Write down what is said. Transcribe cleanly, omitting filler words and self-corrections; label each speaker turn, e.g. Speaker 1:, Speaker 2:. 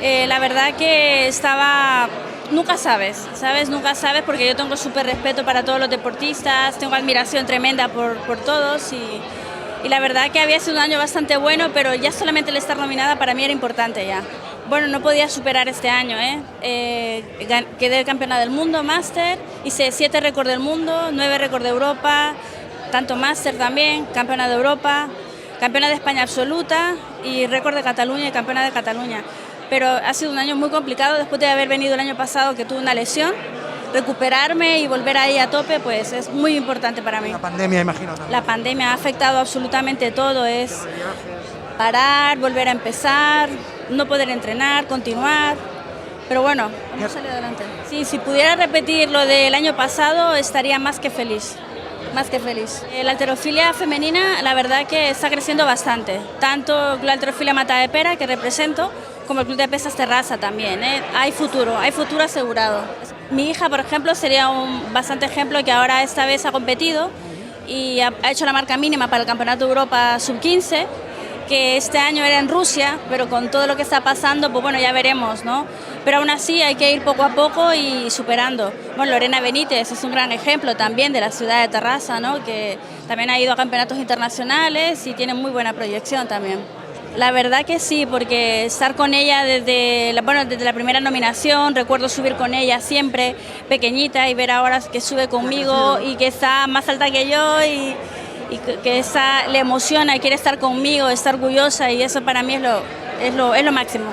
Speaker 1: La verdad que estaba... Nunca sabes, ¿sabes? Nunca sabes porque yo tengo súper respeto para todos los deportistas, tengo admiración tremenda por todos y la verdad que había sido un año bastante bueno, pero ya solamente el estar nominada para mí era importante ya. Bueno, no podía superar este año, quedé campeona del mundo, máster, hice 7 récords del mundo, 9 récords de Europa, tanto máster también, campeona de Europa, campeona de España absoluta y récord de Cataluña y campeona de Cataluña. Pero ha sido un año muy complicado después de haber venido el año pasado que tuve una lesión. Recuperarme y volver ahí a tope pues es muy importante para mí.
Speaker 2: La pandemia, imagino también.
Speaker 1: La pandemia ha afectado absolutamente todo, es parar, volver a empezar, no poder entrenar, continuar, pero bueno, hemos salido adelante. Sí, si pudiera repetir lo del año pasado estaría más que feliz. Más que feliz. La halterofilia femenina la verdad que está creciendo bastante, tanto la halterofilia Matadepera que represento como el Club de Pesas Terrassa también, hay futuro asegurado. Mi hija, por ejemplo, sería un bastante ejemplo que ahora esta vez ha competido y ha hecho la marca mínima para el Campeonato de Europa Sub-15, que este año era en Rusia, pero con todo lo que está pasando, pues bueno, ya veremos, ¿no? Pero aún así hay que ir poco a poco y superando. Bueno, Lorena Benítez es un gran ejemplo también de la ciudad de Terrassa, ¿no? Que también ha ido a campeonatos internacionales y tiene muy buena proyección también. La verdad que sí, porque estar con ella desde la primera nominación, recuerdo subir con ella siempre pequeñita y ver ahora que sube conmigo y que está más alta que yo y que le emociona y quiere estar conmigo, está orgullosa y eso para mí es lo máximo.